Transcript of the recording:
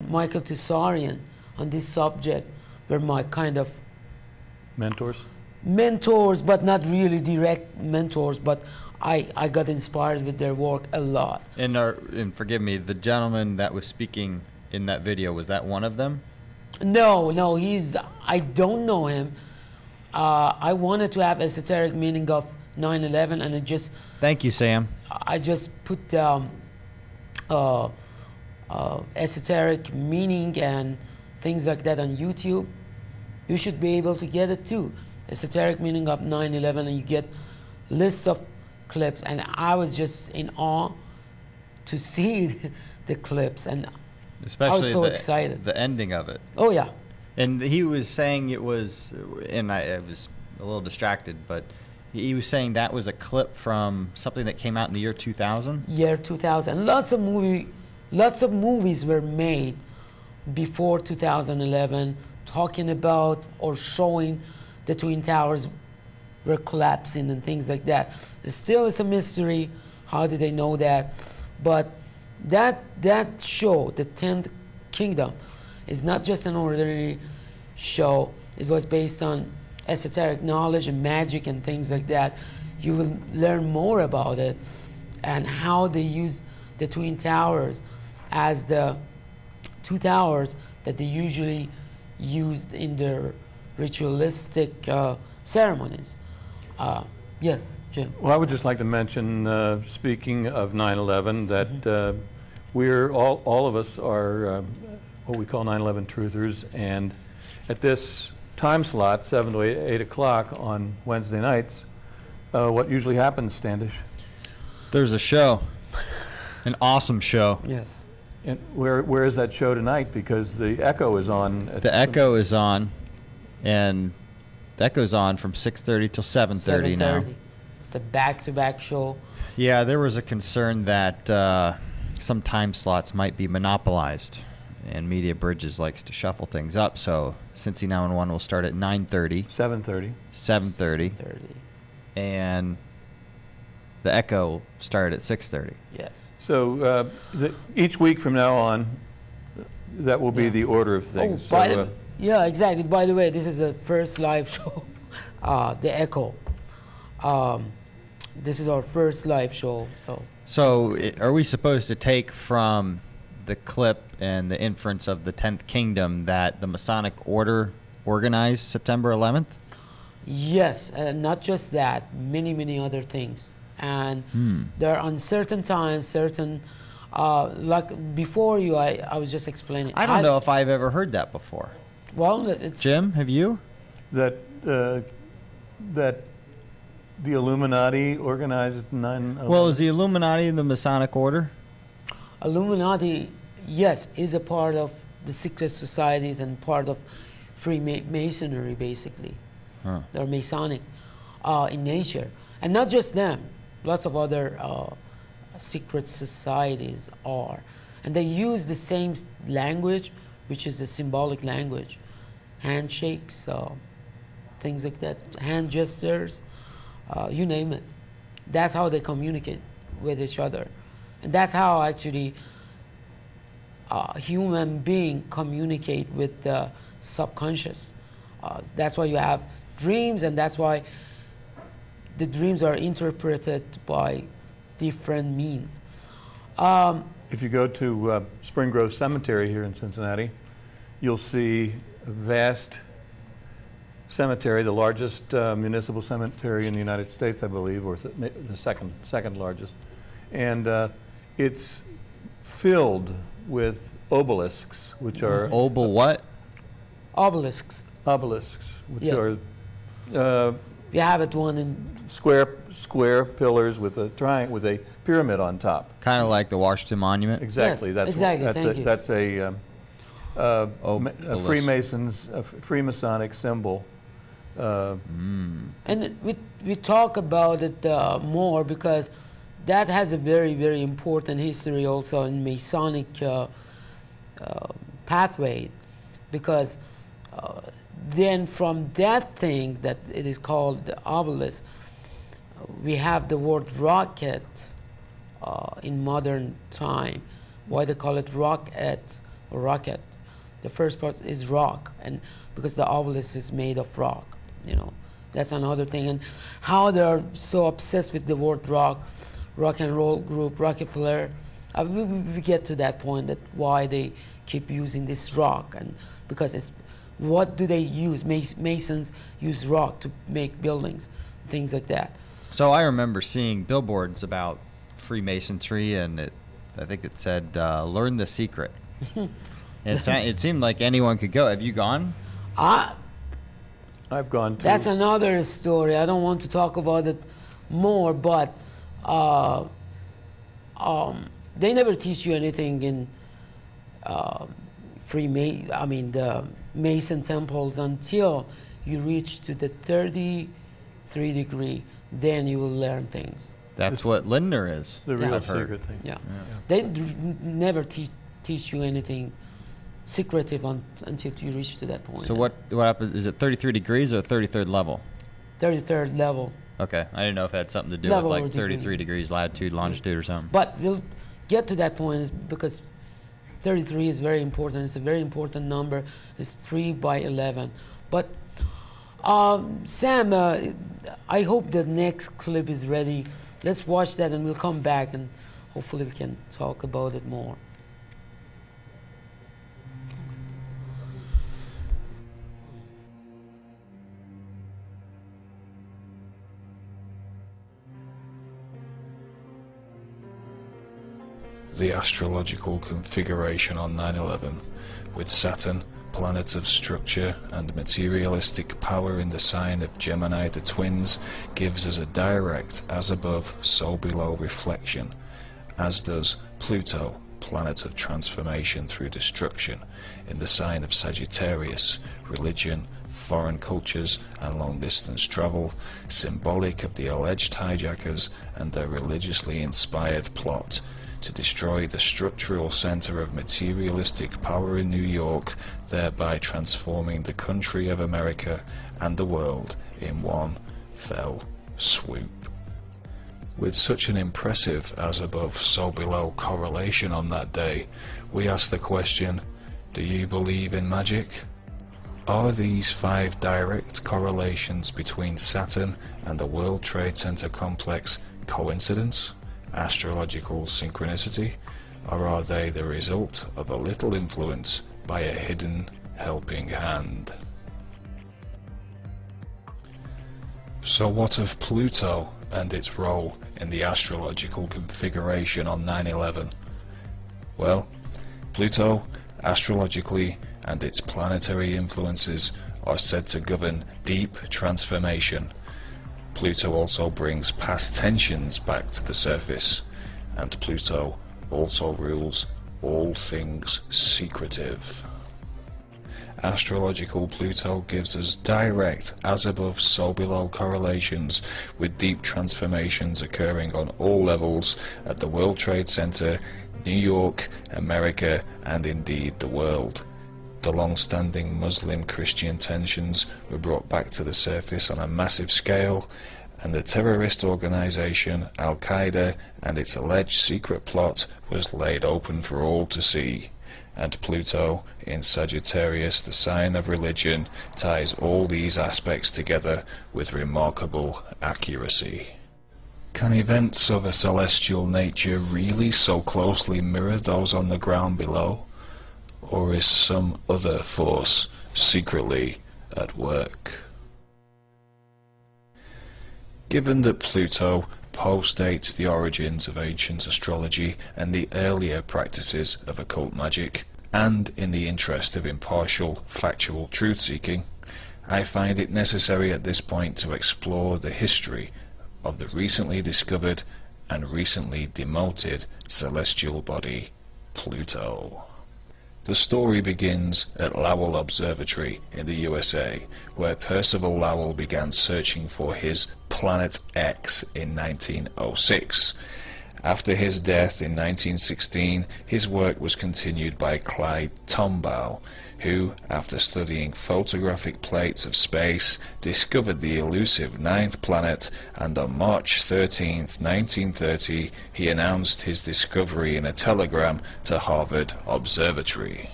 Michael Tessarian on this subject were my kind of mentors, but not really direct mentors, but I got inspired with their work a lot. And forgive me, the gentleman that was speaking in that video, was that one of them? No, I don't know him. I wanted to have esoteric meaning of 9/11, and it just... Thank you, Sam. I just put esoteric meaning and things like that on YouTube. You should be able to get it too. Esoteric meaning of 9/11, and you get lists of clips, and I was just in awe to see the clips, and especially I was so excited. The ending of it. Oh yeah. And he was saying it was, and I was a little distracted, but he was saying that was a clip from something that came out in the year 2000? Year 2000. Lots of movies were made before 2011 talking about or showing the Twin Towers were collapsing and things like that. Still, it's a mystery. How did they know that? But that show, The 10th Kingdom, is not just an ordinary show. It was based on esoteric knowledge and magic and things like that. You will learn more about it and how they use the Twin Towers as the two towers that they usually used in their ritualistic ceremonies. Yes, Jim. Well, I would just like to mention, speaking of 9/11, that we're all of us are what we call 9/11 truthers, and at this time slot, 7 to 8 o'clock on Wednesday nights, what usually happens, Standish? There's a show, an awesome show. Yes. And where is that show tonight? Because the Echo is on. The Echo is on, and that goes on from 6:30 till 7:30 now. It's a back-to-back show. Yeah, there was a concern that some time slots might be monopolized, and Media Bridges likes to shuffle things up. So Cincy 911 will start at 9:30, 7:30, and the Echo will start at 6:30. Yes. So each week from now on, that will be the order of things. Oh, yeah, exactly. By the way, this is the first live show, the Echo. This is our first live show. So are we supposed to take from the clip and the inference of the 10th Kingdom that the Masonic Order organized September 11th? Yes, not just that, many other things. And there are uncertain times, certain, like before you, I was just explaining. I don't know if I've ever heard that before. Well, it's... Jim, have you? That the Illuminati organized 9/11? Well, is the Illuminati the Masonic Order? Illuminati, yes, is a part of the secret societies and part of Freemasonry, basically. Huh. They're Masonic in nature. And not just them. Lots of other secret societies are. And they use the same language, which is the symbolic language. Handshakes, things like that, hand gestures, you name it. That's how they communicate with each other. And that's how actually human beings communicate with the subconscious. That's why you have dreams, and that's why the dreams are interpreted by different means. If you go to Spring Grove Cemetery here in Cincinnati, you'll see a vast cemetery, the largest municipal cemetery in the United States, I believe, or the second largest. And it's filled with obelisks, which are... what? Obelisks. Obelisks, which Yes. are... You have it one in... Square pillars with a pyramid on top. Kind of like the Washington Monument? Exactly. Yes, exactly. That's a Freemasons, a Freemasonic symbol. And we talk about it more because that has a very important history also in Masonic pathway, because then from that thing that it is called the obelisk, we have the word rocket in modern time. Why they call it rocket? or rocket. The first part is rock, and because the obelisk is made of rock, you know, that's another thing. And how they're so obsessed with the word rock and roll group, Rockefeller. We get to that point, that why they keep using this rock, and because it's, what do they use? Masons use rock to make buildings, things like that. So I remember seeing billboards about Freemasonry, and I think it said, learn the secret. It seemed like anyone could go. Have you gone? I've gone too. That's another story. I don't want to talk about it more, but they never teach you anything in the Mason temples until you reach to the 33 degree. Then you will learn things. That's what Lindner is. The real secret thing. Yeah. They never teach you anything secretive until you reach to that point. So what happens? Is it 33 degrees or 33rd level? 33rd level. Okay, I didn't know if it had something to do Level with or like 33 degrees latitude, longitude, or something. But we'll get to that point because 33 is very important. It's a very important number. It's 3 by 11. But Sam, I hope the next clip is ready. Let's watch that and we'll come back and hopefully we can talk about it more. The astrological configuration on 9/11, with Saturn, planet of structure and materialistic power in the sign of Gemini the twins, gives us a direct as above so below reflection, as does Pluto, planet of transformation through destruction, in the sign of Sagittarius, religion, foreign cultures and long distance travel, symbolic of the alleged hijackers and their religiously inspired plot to destroy the structural center of materialistic power in New York, thereby transforming the country of America and the world in one fell swoop. With such an impressive as above so below correlation on that day, we ask the question, do you believe in magic? Are these 5 direct correlations between Saturn and the World Trade Center complex coincidence, astrological synchronicity, or are they the result of a little influence by a hidden helping hand? So what of Pluto and its role in the astrological configuration on 9/11? Well, Pluto, astrologically, and its planetary influences are said to govern deep transformation. Pluto also brings past tensions back to the surface, and Pluto also rules all things secretive. Astrological Pluto gives us direct as above so below correlations with deep transformations occurring on all levels at the World Trade Center, New York, America, and indeed the world. The long-standing Muslim-Christian tensions were brought back to the surface on a massive scale, and the terrorist organization Al-Qaeda and its alleged secret plot was laid open for all to see. And Pluto, in Sagittarius, the sign of religion, ties all these aspects together with remarkable accuracy. Can events of a celestial nature really so closely mirror those on the ground below? Or is some other force secretly at work? Given that Pluto postdates the origins of ancient astrology and the earlier practices of occult magic, and in the interest of impartial, factual truth-seeking, I find it necessary at this point to explore the history of the recently discovered and recently demoted celestial body, Pluto. The story begins at Lowell Observatory in the USA, where Percival Lowell began searching for his Planet X in 1906. After his death in 1916, his work was continued by Clyde Tombaugh, who, after studying photographic plates of space, discovered the elusive ninth planet, and on March 13, 1930, he announced his discovery in a telegram to Harvard Observatory.